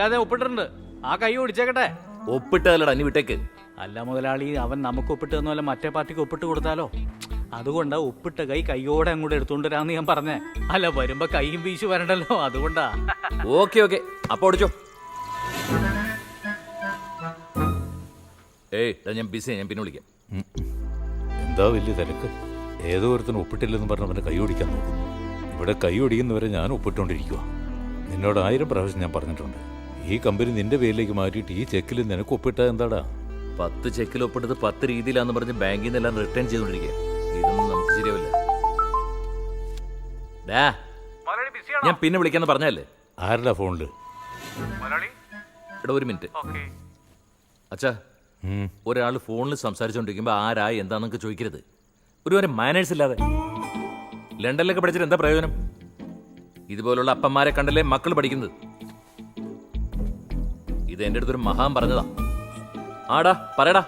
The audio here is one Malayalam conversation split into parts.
അതെ ഒപ്പിട്ടിട്ടുണ്ട്. ആ കൈ ഓടിച്ചേക്കട്ടെ. ഒപ്പിട്ടല്ലടാ അനി വിട്ടേക്ക്. അല്ല മുതലാളി, അവൻ നമുക്ക് ഒപ്പിട്ട് തന്നല്ല മറ്റേ പാർട്ടിക്ക് ഒപ്പിട്ട് കൊടുത്താലോ? അതുകൊണ്ടാ ഒപ്പിട്ട കൈയോടെ അങ്ങോട്ട് എടുത്തോണ്ട് വരാന്ന് ഞാൻ പറഞ്ഞേ. അല്ല വരുമ്പോ കൈയും വീശു വരണ്ടല്ലോ, അതുകൊണ്ടാ. ഓക്കെ ഓക്കെ, അപ്പൊ ഓടിച്ചോ. ഞാൻ ബിസി, ഞാൻ പിന്നെ വിളിക്കാം. എന്താ വലിയ തിരക്ക്? ഏതോ ഒരുത്തനും ഒപ്പിട്ടില്ലെന്ന് പറഞ്ഞ് അവനെ കൈ ഓടിക്കാൻ നോക്കും. ഇവിടെ കൈ ഓടിക്കുന്നവരെ ഞാൻ ഒപ്പിട്ടുകൊണ്ടിരിക്കുക. നിന്നോട് 1000 പ്രാവശ്യം ഞാൻ പറഞ്ഞിട്ടുണ്ട്, ഈ കമ്പനി നിന്റെ പേരിലേക്ക് മാറ്റിയിട്ട് ഈ ചെക്കിൽ നിനക്ക് ഒപ്പിട്ടാ എന്താടാ? 10 ചെക്കിൽ ഒപ്പിട്ടത് 10 രീതിയിലാന്ന് പറഞ്ഞ് ബാങ്കിൽ നിന്നെല്ലാം റിട്ടേൺ ചെയ്തോണ്ടിരിക്കുക. ഇതൊന്നും നമുക്ക് ശരിയാവില്ല. ഞാൻ പിന്നെ വിളിക്കാന്ന് പറഞ്ഞല്ലേ. ആരുടെ ഫോണില്? ഇവിടെ 1 മിനിറ്റ്. അച്ഛാ, ഒരാൾ ഫോണിൽ സംസാരിച്ചോണ്ടിരിക്കുമ്പോ ആരാ എന്താന്നൊക്കെ ചോദിക്കരുത്. ഒരുവരെ മാനേഴ്സ് ഇല്ലാതെ. ലണ്ടനിലൊക്കെ പഠിച്ചിട്ട് എന്താ പ്രയോജനം? ഇതുപോലുള്ള അപ്പന്മാരെ കണ്ടല്ലേ മക്കൾ പഠിക്കുന്നത്. ഇത് എന്റെ അടുത്തൊരു മഹാൻ പറഞ്ഞതാ. ആടാ പറയടാ.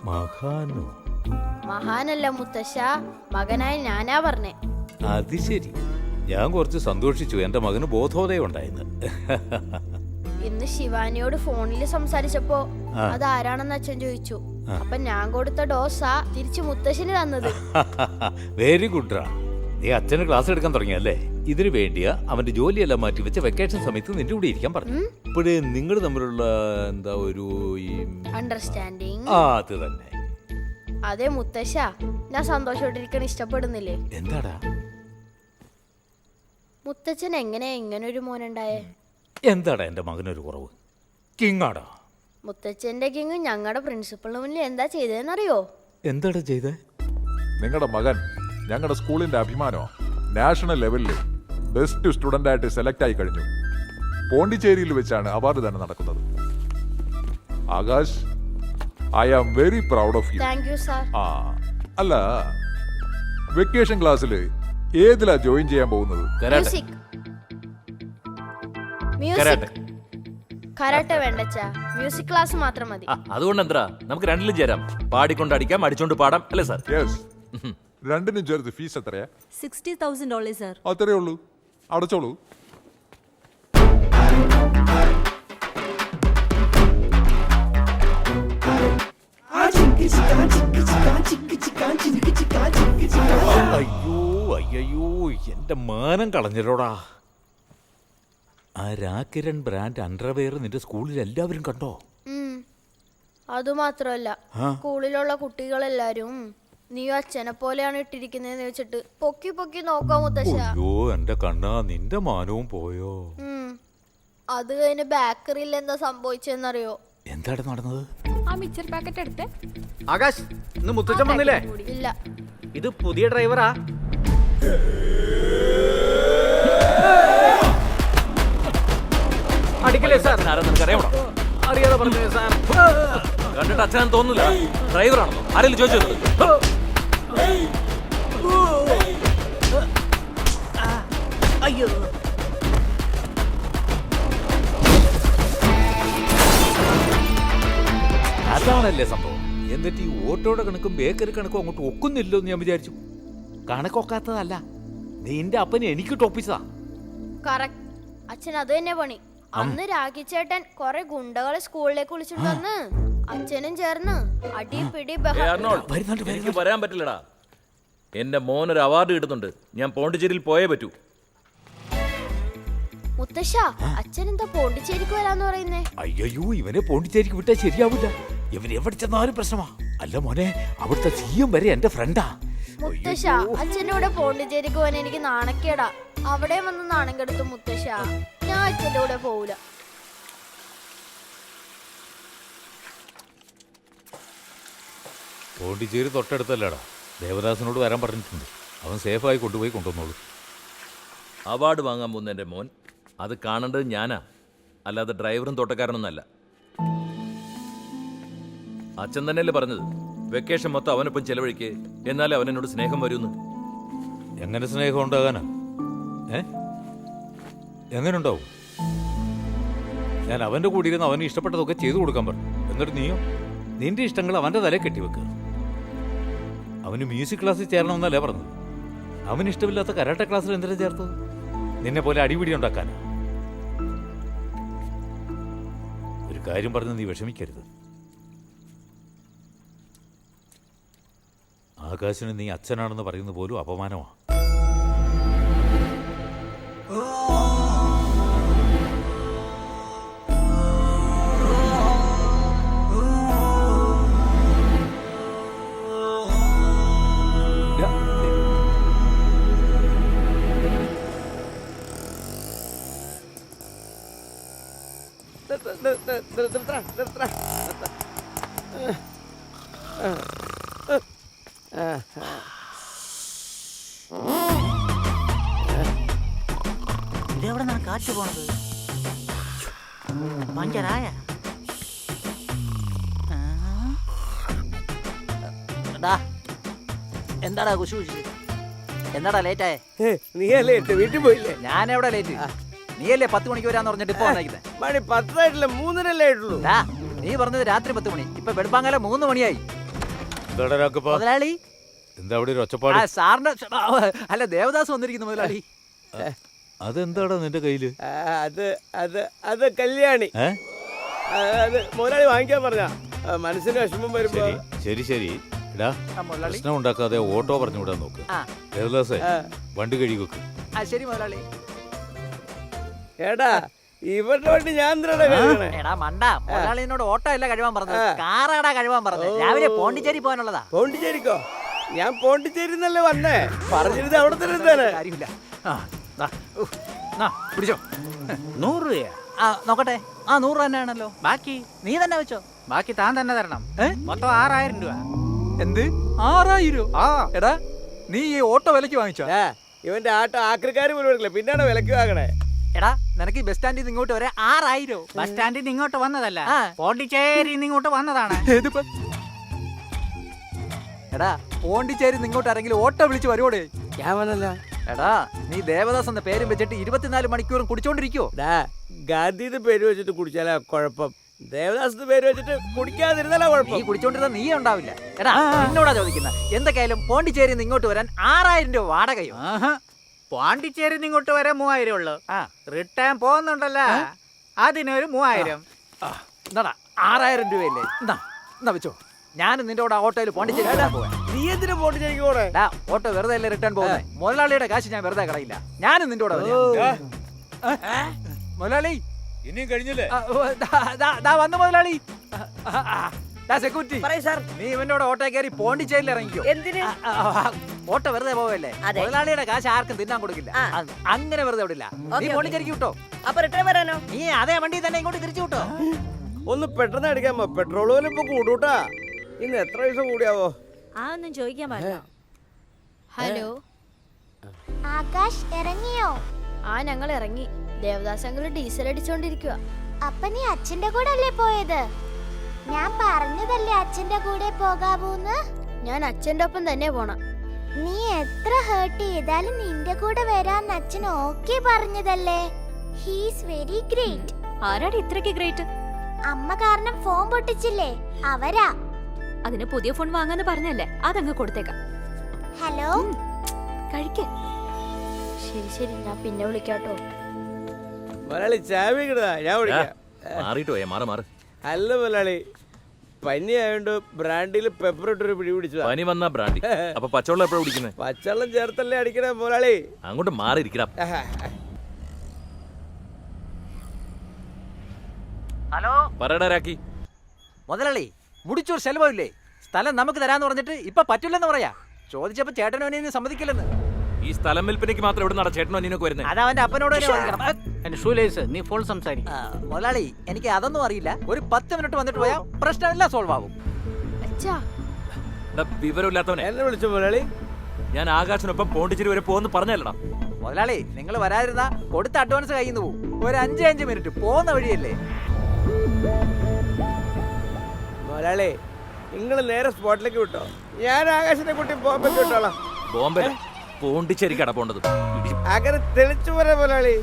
മഹാനോ? മഹാനല്ല മുത്തശ്ശ, മകനായി ഞാനാ പറഞ്ഞേ. അത് ശരി, ഞാൻ കുറച്ച് സന്തോഷിച്ചു. എന്റെ മകന് ബോധോദയം ഉണ്ടായിരുന്നു. ഇന്ന് ശിവാനിയോട് ഫോണിൽ സംസാരിച്ചപ്പോ അതാരാണെന്ന് അച്ഛൻ ചോദിച്ചു. അപ്പൊ ഞാൻ കൊടുത്ത ഡോസാ തിരിച്ചു മുത്തശ്ശന് തന്നത്. വെരി ഗുഡ്രാ. നീ അച്ഛന് ക്ലാസ് എടുക്കാൻ തുടങ്ങിയല്ലേ? ഇതിനു വേണ്ടിയാ അവന്റെ ജോലിയെല്ലാം മാറ്റി വെച്ച് വെക്കേഷൻ സമയത്ത് നിന്റെ കൂടെ ഇരിക്കാൻ പറഞ്ഞു. ഇപ്പോഴേ നിങ്ങൾ തമ്മിലുള്ള എന്താ ഒരു അണ്ടർസ്റ്റാൻഡിങ്. അത് തന്നെ. അതെ മുത്തശ്ശ, ഞാൻ സന്തോഷോട്ടിരിക്കാൻ ഇഷ്ടപ്പെടുന്നില്ലേ? എന്താടാ മുത്തച്ഛൻ എങ്ങനെയാ ഇങ്ങനൊരു മോനുണ്ടായേ? എന്താടാ എന്റെ മകനൊരു കുറവ്? കിങ്ങാടാ. മുത്തച്ഛന്റെ കിങ് ഞങ്ങളുടെ പ്രിൻസിപ്പളിന് മുന്നിൽ എന്താ ചെയ്തതെന്നറിയോ? എന്താടാ ചെയ്തേ? നിങ്ങളുടെ മകൻ ഞങ്ങളുടെ സ്കൂളിന്റെ അഭിമാനമാണ്. നാഷണൽ ലെവലിൽ ബെസ്റ്റ് സ്റ്റുഡന്റ് ആയിട്ട് സെലക്ട് ആയി കഴിഞ്ഞു. പോണ്ടിച്ചേരിയിൽ വെച്ചാണ് അവാർഡ് തന്നെ നടക്കുന്നത്. Akash, I am very proud of you. Thank you sir. അല്ല, വെക്കേഷൻ ക്ലാസ്സിൽ ഏതിലാ ജോയിൻ ചെയ്യാൻ പോകുന്നത്? മ്യൂസിക്. മ്യൂസിക്. കരാട്ടെ വേണ്ടച്ചാ, മ്യൂസിക് ക്ലാസ് മാത്രം മതി. അതുകൊണ്ട് എന്താ, നമുക്ക് രണ്ടിലും ചേരാം. പാടിക്കൊണ്ട് അടിക്കാം, അടിച്ചോണ്ട് പാടാം, അല്ലേ സാർ? യെസ്. രണ്ടിനും ചേർത്ത് ഫീസ് എത്രയാ? $60,000 സാർ. അത്രേ ഉള്ളൂ, അടച്ചോളൂ. അയ്യോ അയ്യോ, എന്റെ മാനം കളഞ്ഞല്ലോടാ. ആ രാക്കിരൺ ബ്രാൻഡ് അണ്ടർവെയർ നിന്റെ സ്കൂളിൽ എല്ലാവരും കണ്ടോ? അതുമാത്രമല്ല, സ്കൂളിലുള്ള കുട്ടികളെല്ലാരും നീ അച്ഛനെ പോലെയാണ് ഇട്ടിരിക്കുന്നതെന്ന് വെച്ചിട്ട് പൊക്കി പൊക്കി നോക്കാം മുത്തശ്ശ. അയ്യോ എന്റെ കണ്ണാ, നിന്റെ മാനവും പോയോ? അത് കഴിഞ്ഞ് ബേക്കറിയിൽ എന്താ സംഭവിച്ചെന്നറിയോ? എന്താണ് നടന്നത്? ആ മിച്ചർ പാക്കറ്റ് എടുത്തേ. ആകാശ്, ഇന്ന് മുത്തച്ഛൻ വന്നില്ലേ? ഇല്ല. ഇത് പുതിയ ഡ്രൈവറാ. അടിക്കല്ലേ സാർ? നിനക്കറിയാമോ? അറിയാതെ പറഞ്ഞു സാർ. കണ്ടിട്ട് അച്ഛനാന്ന് തോന്നുന്നില്ല. ഡ്രൈവറാണോ? ആരെങ്കിലും ചോദിച്ചത്? അയ്യോ, അതാണല്ലേ സംഭവം. എന്നിട്ട് ഈ ഓട്ടോയുടെ കണക്കും ബേക്കറി കണക്കും അങ്ങോട്ട് ഒക്കുന്നില്ലോ എന്ന് ഞാൻ വിചാരിച്ചു. കണക്കൊക്കാത്തതല്ല, നിന്റെ അപ്പനെ എനിക്ക് ടോപ്പിച്ചതാ. കറക്റ്റ്. അച്ഛൻ അത് തന്നെ പണി. അന്ന് രാഖിച്ചേട്ടൻ കൊറേ ഗുണ്ടകളെ സ്കൂളിലേക്ക് വിളിച്ചിട്ട് വന്ന് അച്ഛനും ചേർന്ന് അടി പിടി എനിക്ക് വരാൻ പറ്റില്ലടാ. എന്റെ മോൻ ഒരു അവാർഡ് കിട്ടുന്നുണ്ട്. ഞാൻ പോണ്ടിച്ചേരിയിൽ പോയേ പറ്റൂ. മുത്തശ്ശ, അച്ഛൻ എന്താ പോണ്ടിച്ചേരിക്ക് വരാന്ന് പറയുന്നേ? അയ്യോ, ഇവനെ പോണ്ടിച്ചേരിക്ക് വിട്ടാൽ ശരിയാവില്ല. ഇവൻ എവിടെ ചെന്നാലും പ്രശ്നമാ. അല്ല മോനെ, അവിടുത്തെ സിഎം വരെ എന്റെ ഫ്രണ്ടാ. മുത്തശ്ശ, അച്ഛൻ്റെ കൂടെ പോണ്ടിച്ചേരിക്ക് പോകാൻ എനിക്ക് നാണക്കേടാ. അവിടെ വന്ന് നാണം കെടുത്തു മുത്തശ്ശ. ഞാൻ അച്ഛൻ്റെ കൂടെ പോവില്ല. പോണ്ടിച്ചേരി തൊട്ടടുത്തല്ലേടാ. ദേവദാസിനോട് വരാൻ പറഞ്ഞിട്ടുണ്ട്. അവൻ സേഫായി കൊണ്ടുപോയി കൊണ്ടുവന്നോളൂ. അവാർഡ് വാങ്ങാൻ പോകുന്ന എൻ്റെ മോൻ, അത് കാണേണ്ടത് ഞാനാ, അല്ലാതെ ഡ്രൈവറും തോട്ടക്കാരനൊന്നല്ല. അച്ഛൻ തന്നെയല്ലേ പറഞ്ഞത്, വെക്കേഷൻ മൊത്തം അവനൊപ്പം ചെലവഴിക്ക്, എന്നാലേ അവൻ എന്നോട് സ്നേഹം വരുമെന്ന്. എങ്ങനെ സ്നേഹം ഉണ്ടാകാനാ? എങ്ങനെ ഉണ്ടാവും? ഞാൻ അവൻ്റെ കൂടെ ഇരുന്ന് അവന് ഇഷ്ടപ്പെട്ടതൊക്കെ ചെയ്തു കൊടുക്കാൻ പറഞ്ഞു. എന്നിട്ട് നീയോ നിന്റെ ഇഷ്ടങ്ങൾ അവൻ്റെ തലയിൽ കെട്ടിവെക്കുക. അവന് മ്യൂസിക് ക്ലാസ്സിൽ ചേരണമെന്നല്ലേ പറഞ്ഞത്? അവന് ഇഷ്ടമില്ലാത്ത കരാട്ടെ ക്ലാസ്സിൽ എന്തിനാ ചേർത്തത്? നിന്നെ പോലെ അടിപിടി ഉണ്ടാക്കാനാ? കാര്യം പറഞ്ഞ് നീ വിഷമിക്കരുത്. ആകാശിന് നീ അച്ഛനാണെന്ന് പറയുന്നത് പോലും അപമാനമാണ്. ഇതെവിടെ നിന്നാണ് കാറ്റ് പോണത്? പഞ്ചറായ എന്താടാ കുശു കുശി? എന്താടാ ലേറ്റായേ? നീയല്ലേ വീട്ടിൽ പോയില്ലേ? ഞാൻ എവിടെ ലേറ്റ്? നീയല്ലേ 10 മണിക്ക് വരാന്ന് പറഞ്ഞിട്ട് ഇപ്പൊ വന്നേക്കുന്നത്? മണി 10 3:30 ആയിട്ടുള്ളൂ. നീ പറഞ്ഞത് രാത്രി 10 മണി, ഇപ്പൊ വെളുപ്പാങ്കാലം 3 മണിയായി. എന്താടാ രാഘപ്പാ? മുതലാളി എന്താ അവിടെ ഒരു ഒച്ചപ്പാട്? സാറിന്റെ അല്ല, ദേവദാസ് വന്നിരിക്കുന്നു മുതലാളി. അതെന്താടാ നിന്റെ കയ്യില്? അത് കല്യാണി. അത് മുതലാളി വാങ്ങിക്കാൻ പറഞ്ഞ മനസ്സിന് വിഷമം വരുമ്പോ. ശരി ശരി. എടാ, പ്രശ്നം ഉണ്ടാക്കാതെ ഓട്ടോ പറഞ്ഞു വിടാൻ നോക്ക്. ദേവദാസേ, വണ്ടി കഴുകി വെക്ക്. ശരി മുതലാളി. എടാ, ഇവരുടെ വണ്ടി ഞാൻ കഴുകണേ. എടാ മണ്ട, മുതലാളിനോട് ഓട്ടോ അല്ല കഴിവാൻ പറഞ്ഞത്, കാറാടാ കഴിവാൻ പറഞ്ഞത്. രാവിലെ പോണ്ടിച്ചേരി പോകാനുള്ളതാ. പോണ്ടിച്ചേരിക്കോ? ഞാൻ പോണ്ടിച്ചേരിന്നല്ലേ വന്നേ. പറഞ്ഞിരുന്നത് അവിടെ തന്നെ എന്താണ് കാര്യമില്ല. പിടിച്ചോ. 100 രൂപയാ? നോക്കട്ടെ. 100 രൂപ തന്നെയാണല്ലോ. ബാക്കി നീ തന്നെ വെച്ചോ. ബാക്കി താൻ തന്നെ തരണം. മൊത്തം 6000 രൂപ. എന്ത് 6000? എടാ, നീ ഈ ഓട്ടോ വിലക്ക് വാങ്ങിച്ചോ? ഇവന്റെ ആട്ടോ ആക്രിക്കാര് പോലും എടുക്കില്ല, പിന്നാണ് വിലക്ക് വാങ്ങണേ. എടാ, നിനക്ക് ബസ് സ്റ്റാൻഡിൽ നിന്ന് ഇങ്ങോട്ട് വരെ 6000? ബസ് സ്റ്റാൻഡിൽ നിന്ന് ഇങ്ങോട്ട് വന്നതല്ല, പോണ്ടിച്ചേരി ഇങ്ങോട്ട് വന്നതാണ്. എടാ, പോണ്ടിച്ചേരി ഇങ്ങോട്ട് ആരെങ്കിലും ഓട്ടോ വിളിച്ച് വരുവോടെ? ഞാൻ വന്നല്ല. എടാ, നീ ദേവദാസ് എന്ന പേരും വെച്ചിട്ട് 24 മണിക്കൂറും കുടിച്ചോണ്ടിരിക്കോ? ഗാന്ധിയുടെ പേര് വെച്ചിട്ട് കുടിച്ചാലാ കുഴപ്പം, ദേവദാസിന്റെ പേര് വെച്ചിട്ട് കുടിക്കാതിരുന്നാലാ നീ കുഴപ്പം. കുടിച്ചോണ്ടിരുന്ന നീ ഉണ്ടാവില്ല. എടാ, എന്നോടാ ചോദിക്കുന്ന. എന്തൊക്കെയായാലും പോണ്ടിച്ചേരി ഇങ്ങോട്ട് വരാൻ 6000 രൂപ വാടകയോ? പോണ്ടിച്ചേരി ഇങ്ങോട്ട് വരെ 3000 ഉള്ളു. റിട്ടേൺ പോകുന്നുണ്ടല്ലോ, അതിനൊരു 3000. എന്താടാ 6000 രൂപയല്ലേ? എന്നാ വെച്ചോ. ഞാനും നിന്റെ കൂടെ ഓട്ടോയിൽ പോണ്ടിച്ചേരി പോവാ. നീ എന്തിനാ പോണ്ടിച്ചേരിക്ക് പോണേ? ഓട്ടോ വെറുതെ അല്ലേ റിട്ടേൺ പോകുന്നത്? മുതലാളിയുടെ കാശ് ഞാൻ വെറുതെ കളയില്ല. ഞാനും നിന്റെ കൂടെ വരാം. മുതലാളി ഇനിയും കഴിഞ്ഞില്ലേ? വന്നു മുതലാളി. സെക്യൂരിറ്റി, പറയ് സാർ. നീ ഇവന്റെ കൂടെ ഓട്ടോ കയറി പോണ്ടിച്ചേരിയിൽ ഇറങ്ങിക്കോ. എന്തിന്? ഓട്ടോ വെറുതെ പോവല്ലേ? അതെ. മുതലാളിയുടെ കാശ് ആർക്കും തിന്നാൻ കൊടുക്കില്ല. അങ്ങനെ വെറുതെ വിടില്ല. നീ പോണ്ടിച്ചേരിക്ക് വിട്ടോ. അപ്പൊ റിട്ടേൺ വരാനോ? നീ അതേ വണ്ടി തന്നെ ഇങ്ങോട്ട് തിരിച്ചു വിട്ടോ. ഒന്ന് പെട്ടെന്ന് അടിക്കാമോ? പെട്രോൾ പോലും ഇപ്പൊ കൂടൂട്ടാ. ഇന്ന് എത്ര പൈസ കൂടിയാവോ? ഒന്നും ചോദിക്കാൻ പാടില്ല. ഹലോ, ആകാശ് ഇറങ്ങിയോ? ഞങ്ങൾ ഇറങ്ങി. ദേവദാസ് അങ്കിൾ ഡീസൽ അടിച്ചോണ്ടിരിക്കുക. അപ്പൊ നീ അച്ഛന്റെ കൂടെ അല്ലേ പോയത്? ഞാൻ പറഞ്ഞതല്ലേ അച്ഛന്റെ കൂടെ പോകാവൂന്ന്. ഞാൻ അച്ഛന്റെ ഒപ്പം തന്നെ പോണം. നീ എത്ര ഹേർട്ട് ചെയ്താലും നിന്റെ കൂടെ വരാന്ന് അച്ഛൻ ഓക്കെ പറഞ്ഞതല്ലേ. He's very great. ആരാടി ഇത്രയ്ക്ക് ഗ്രേറ്റ്? അമ്മ കാരണം ഫോൺ പൊട്ടിച്ചില്ലേ, അവരാ. അതിന് പുതിയ ഫോൺ വാങ്ങാന്ന് പറഞ്ഞല്ലേ, അതങ്ങ് കൊടുത്തേക്കാം. ഹലോ, കഴിക്കേ. ശരി ശരി, ഞാൻ പിന്നെ വിളിക്കാട്ടോ. മുതലാളി ചാവി കിടാ, ഞാൻ വിളിക്കാം. മാറിയിട്ട് പോയാ മാറ്. അല്ല മുതലാളി, പനി ആയതുകൊണ്ട് ബ്രാൻഡിൽ പെപ്പർ ഇട്ടൊരു പിടി പിടിച്ചതാ. പനി വന്ന ബ്രാൻഡി. അപ്പൊ പച്ചവെള്ളം എപ്പോഴാ കുടിക്കുന്നത്? പച്ചവെള്ളം ചേർത്തല്ലേ അടിക്കണേ മുതലാളി. അങ്ങോട്ട് മാറിയിരിക്കണം. ഹലോ പറയടാ രാക്കി. മുതലാളി, മുടിച്ചോർ ചെലവില്ലേ? സ്ഥലം നമുക്ക് തരാന്ന് പറഞ്ഞിട്ട് ഇപ്പൊ പറ്റില്ലെന്ന് പറയാ. ചോദിച്ചപ്പോ ചേട്ടനോനെ സമ്മതിക്കില്ലെന്ന്. ഈ സ്ഥലം വിൽപ്പനയ്ക്ക് മാത്രം എവിടെ നട ചേട്ടനോ അനിയനൊക്കെ വരുന്നത്? അത് അവന്റെ അപ്പനോട് എന്റെ ഷൂലേസ്, നീ ഫോൺ സംസാരിക്കും. മുതലാളി, എനിക്ക് അതൊന്നും അറിയില്ല. ഒരു 10 മിനിറ്റ് വന്നിട്ട് പോയാൽ പ്രശ്നമെല്ലാം സോൾവ് ആവും. അച്ഛാ, വിവരമില്ലാത്തവനെ. എന്നെ വിളിച്ചു മുതലാളി. ഞാൻ ആകാശിനൊപ്പം പോണ്ടിച്ചേരി വരെ പോകുന്നു പറഞ്ഞല്ലടാ. മുതലാളി, നിങ്ങൾ വരാതിരുന്ന കൊടുത്ത അഡ്വാൻസ് കയ്യിൽ നിന്ന് പോകും. ഒരു 5 മിനിറ്റ് പോകുന്ന വഴിയല്ലേ. മുതലാളി, നിങ്ങൾ നേരെ സ്പോട്ടിലേക്ക് വിട്ടോ, ഞാൻ ആകാശിനെ കൂട്ടി ബോംബെ വിട്ടോളാം. ബോംബെ പോണ്ടിച്ചേരിക്കട പോണ്ടത്. അങ്ങനെ തെളിച്ചു പോരാ മുതലാളി.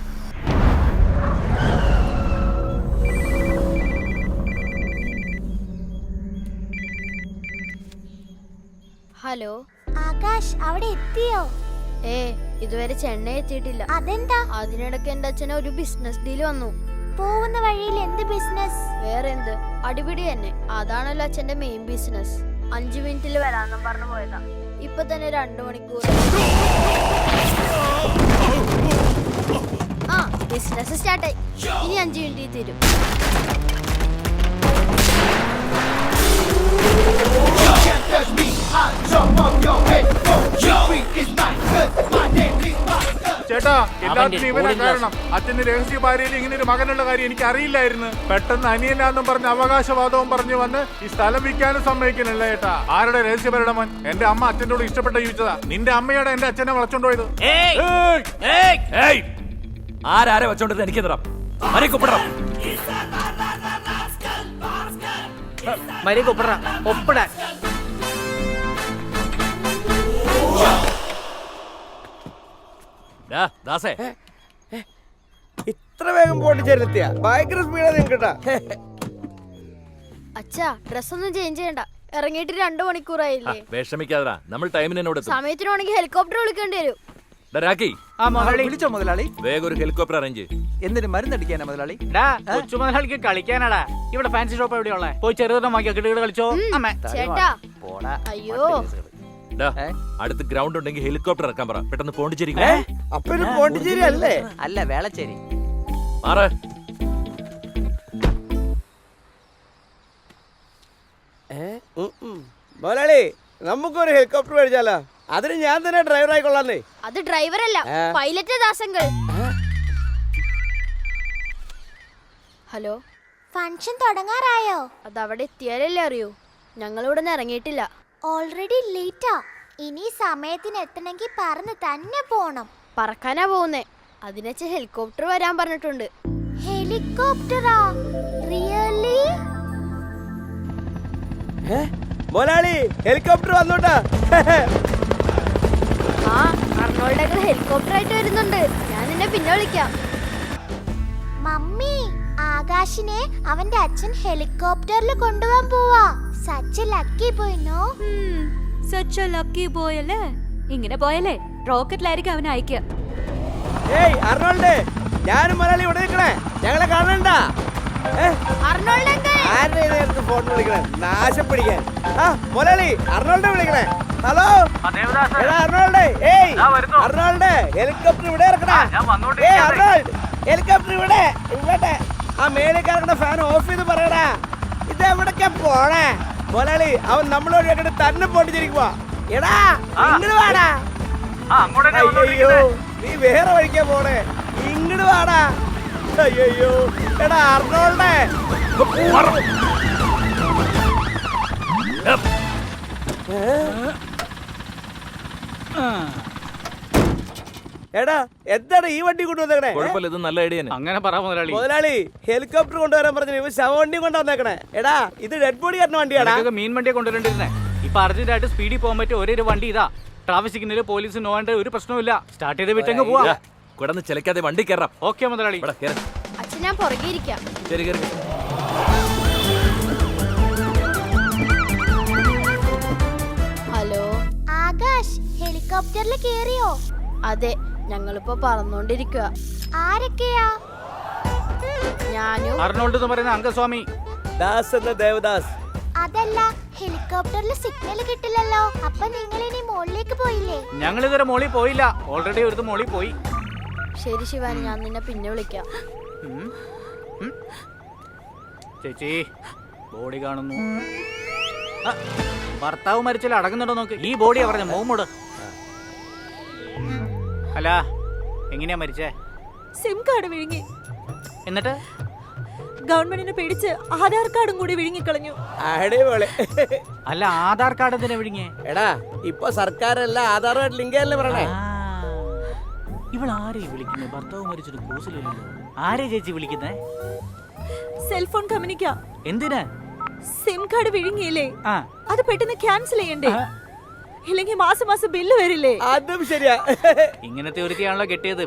ഹലോ ആകാശ് അവിടെ എത്തിയോ? ഇതുവരെ ചെന്നൈ എത്തിയിട്ടില്ല. അതെന്താ? അതിനിടയ്ക്ക് എന്റെ അച്ഛന് ഒരു ബിസിനസ് ഡീൽ വന്നു. പോകുന്ന വഴിയിൽ എന്ത് ബിസിനസ്? വേറെ എന്ത്, അടിപിടി തന്നെ. അതാണല്ലോ അച്ഛന്റെ മെയിൻ ബിസിനസ്. 5 മിനിറ്റിൽ വരാന്നും പറഞ്ഞു പോയതാ. ഇപ്പൊ തന്നെ 2 മണിക്കൂർ. ആ, ബിസിനസ് സ്റ്റാർട്ടായി. ഇനി 5 മിനിറ്റിൽ തീരും. ചേട്ടാ, എല്ലാത്തിനും ഇവനാ കാരണം. അച്ഛന്റെ രഹസ്യ ഭാര്യയിൽ ഇങ്ങനെ ഒരു മകനുള്ള കാര്യം എനിക്ക് അറിയില്ലായിരുന്നു. പെട്ടെന്ന് അനിയനാന്നും പറഞ്ഞ് അവകാശവാദവും പറഞ്ഞു വന്ന് ഈ സ്ഥലം വിൽക്കാനും സമ്മതിക്കുന്നില്ല ചേട്ടാ. ആരുടെ രഹസ്യപരയുടെ മോൻ? എന്റെ അമ്മ അച്ഛനോട് ഇഷ്ടപ്പെട്ട ചോദിച്ചതാ. നിന്റെ അമ്മയോടെ എന്റെ അച്ഛനെ വളച്ചോണ്ട് പോയത്. ആരാരെ വെച്ചോണ്ടത് എനിക്ക് തരാം. മരിയ ഒപ്പിടാ ഒപ്പിടാൻ. ദാസേ, ഇത്ര വേഗം പോണ്ടിച്ചേരിലെത്തിയ ഭയങ്കര സ്പീഡാ നിങ്ങട്ടാ. അച്ഛാ, ഡ്രസ് ഒന്നും ചേഞ്ച് ചെയ്യണ്ട. ഇറങ്ങിയിട്ട് 2 മണിക്കൂറായില്ലേ? വിഷമിക്കാതാ, നമ്മൾ ടൈമിന് എന്നോട് എത്തും. സമയത്തിനാണെങ്കിൽ ഹെലികോപ്റ്റർ വിളിക്കേണ്ടി വരും. രാഖി, ആ മുതലാളി വിളിച്ചോ മുതലാളി? വേഗം ഒരു ഹെലികോപ്റ്റർ അറേഞ്ച്. എന്തിനു മരുന്നടിക്കാനാ മുതലാളി? കൊച്ചു മുതലാളിക്ക് കളിക്കാനാടാ. ഇവിടെ ഫാൻസി ഷോപ്പ് എവിടെയുള്ള? പോയി ചെറുതൊന്നും വാങ്ങിയോ, കിട്ടുകൾ കളിച്ചോ. അമ്മേ, ചേട്ടാ, പോടാ. അയ്യോ. അടുത്ത് ഗ്രൗണ്ട് ഉണ്ടെങ്കിൽ ഹെലികോപ്റ്റർ ഇറക്കാൻ പറ. പെട്ടെന്ന് പോണ്ടിച്ചേരി അപ്പൊ ഇത് പോണ്ടിച്ചേരി അല്ലേ? അല്ല, വേളച്ചേരി. മാറ്. മുതലാളി, നമുക്കൊരു ഹെലികോപ്റ്റർ മേടിച്ചാലോ? അതിന് ഞാൻ തന്നെ ഡ്രൈവർ ആയിക്കൊള്ളാന്നേ. അത് ഡ്രൈവറല്ല, പൈലറ്റ് ദാസങ്ങൾ. ഹലോ, ഫംഗ്ഷൻ തുടങ്ങാറായോ? അത് അവിടെ എത്തിയാലല്ലേ അറിയൂ. ഞങ്ങളിവിടെ നിന്ന് ഇറങ്ങിയിട്ടില്ല. ഓൾറെഡി ലേറ്റാ. ഇനി സമയത്തിന് എത്തണമെങ്കിൽ പറന്ന് തന്നെ പോണം. പറക്കാനാ പോകുന്നേ. അതിനച്ച് ഹെലികോപ്റ്റർ വരാൻ പറഞ്ഞിട്ടുണ്ട്. ഹെലികോപ്റ്ററാ? റിയലി? മുതലാളി, ഹെലികോപ്റ്റർ വന്നോട്ടാ. ആ, അർണോൾഡൊക്കെ ഹെലികോപ്റ്റർ ആയിട്ട് വരുന്നുണ്ട്. ഞാൻ നിന്നെ പിന്നെ വിളിക്കാം. മമ്മി, ആകാശിനെ അവന്റെ അച്ഛൻ ഹെലികോപ്റ്ററിൽ കൊണ്ടുപോകാൻ പോവാ. Such lucky boy, no? Such lucky boy അല്ലേ? ഇങ്ങനെ പോയല്ലേ റോക്കറ്റിലായിരിക്കും അവനെ അയക്കുക. ഏയ് അർണോൾഡ്, ഞാനും മുതലാളി ഇവിടെ നിൽക്കണേ. ഞങ്ങളെ കാണണ്ട. ആരുടെ നേരത്ത് ഫോൺ വിളിക്കണേ? നാശം പിടിക്കാൻ. ആ മുതലാളി, അർണോൾഡ് വിളിക്കണേ. ഹലോ എടാ അർണോൾഡ്. ഏയ് അർണോൾഡ്, ഹെലികോപ്റ്റർ ഇവിടെ ഇറക്കണേ. ഏയ് അർണോൾഡ്, ഹെലികോപ്റ്റർ ഇവിടെ ഇവിടെ. ആ മേലേക്ക് ഇറക്കണ ഫാൻ ഓഫ് ചെയ്ത് പറയടാ. ഇത് എവിടേക്കാ പോണേ? മുതലാളി, അവൻ നമ്മളോട് കേട്ടിട്ട് തന്നെ പോണ്ടിരിക്കുവാ. എടാ ഇങ്ങോട്ട് വാടാ. അയ്യോ, നീ വേറെ വഴിക്കാ പോണേ. ഇങ്ങോട്ട് വാടാ. അയ്യോ, എടാ അർണോൾഡേ. എടാ എന്താണ് ഈ വണ്ടി കൊണ്ടുവന്നേക്കണേ? കുഴപ്പമില്ല, ഇത് നല്ല ഐഡിയ. അങ്ങനെ പറ മുതലാളി. മുതലാളി, ഹെലികോപ്റ്റർ കൊണ്ടുവരാൻ പറഞ്ഞു. ഇവ ശവവണ്ടി കൊണ്ടുവന്നേക്കണേ. എടാ ഇത് ഡെഡ് ബോഡി കയറുന്ന വണ്ടിയാടാ. മീൻ വണ്ടിയെ കൊണ്ടുവരണ്ടിരുന്നേ. ഇപ്പൊ അർജന്റായിട്ട് സ്പീഡിൽ പോകാൻ പറ്റിയ ഒരേ വണ്ടി ഇതാ. ട്രാഫിക് സിഗ്നല് പോലീസ് നോവേണ്ട ഒരു പ്രശ്നവുമില്ല. സ്റ്റാർട്ട് ചെയ്ത് വിട്ടങ്ങ് പോവാ. കിടന്ന് ചിലക്കാതെ വണ്ടി കയറാം. ഓക്കെ മുതലാളി. അച്ഛൻ, ഞാൻ പുറകെ ഇരിക്കാം. ശരി, കയറി. ഹലോ ആകാശ്, ഹെലികോപ്റ്ററിൽ കേറിയോ? അതെ, ഞങ്ങളിപ്പോ പറന്നോണ്ടിരിക്കുക. ആരൊക്കെയാ? ഞാനും അർണോൾഡ് എന്ന് പറയുന്ന അംഗസ്വാമി. ദാസ് എന്ന ദേവദാസ്. അതല്ല, ഹെലികോപ്റ്ററിൽ സിഗ്നൽ കിട്ടില്ലല്ലോ. അപ്പൊ നിങ്ങൾ ഇനി മുകളിലേക്ക് പോയില്ലേ? ഞങ്ങൾ ഇതുവരെ മോളിൽ പോയില്ല. ഓൾറെഡി ഒരു മോളിൽ പോയി. ശരി ശിവാനി, ഞാൻ നിന്നെ പിന്നെ വിളിക്കാം. ചേച്ചി, ബോഡി കാണുന്നു. ഭർത്താവ് മരിച്ചാൽ അടങ്ങുന്നുണ്ടോ നോക്ക്. ഈ ബോഡിയാ പറഞ്ഞ മോമോട്. അല്ല, എങ്ങനെയാ മരിച്ചേ? സിം കാർഡ് വിഴുങ്ങി. എന്നിട്ട് ഗവൺമെന്റിനെ പേടിച്ച് ആധാർ കാർഡും കൂടി വിഴുങ്ങിക്കളഞ്ഞു. അടിപൊളി. അല്ല, ആധാർ കാർഡ് എന്തിനാ വിഴുങ്ങിയേ? എടാ, ഇപ്പൊ സർക്കാരല്ല ആധാറുമായിട്ട് ലിങ്ക് അല്ലേ പറയണേ. ഇവളാരെ വിളിക്കുന്നേ? ഭർത്താവ് മരിച്ചിട്ട് കൂസിലില്ലല്ലോ. ആരെ ചേച്ചി വിളിക്കുന്നേ? സെൽഫോൺ കമ്പനിക്കാ. എന്തിനാ? സിം കാർഡ് വിഴുങ്ങിയില്ലേ, ആ, അത് പെട്ടെന്ന് ക്യാൻസൽ ചെയ്യണ്ടേ? ഇല്ലെങ്കിൽ മാസം മാസം ബില്ല് വരില്ലേ? അതും ശരിയാ. ഇങ്ങനത്തെ ഒരുത്തിയാണല്ലോ കെട്ടിയത്.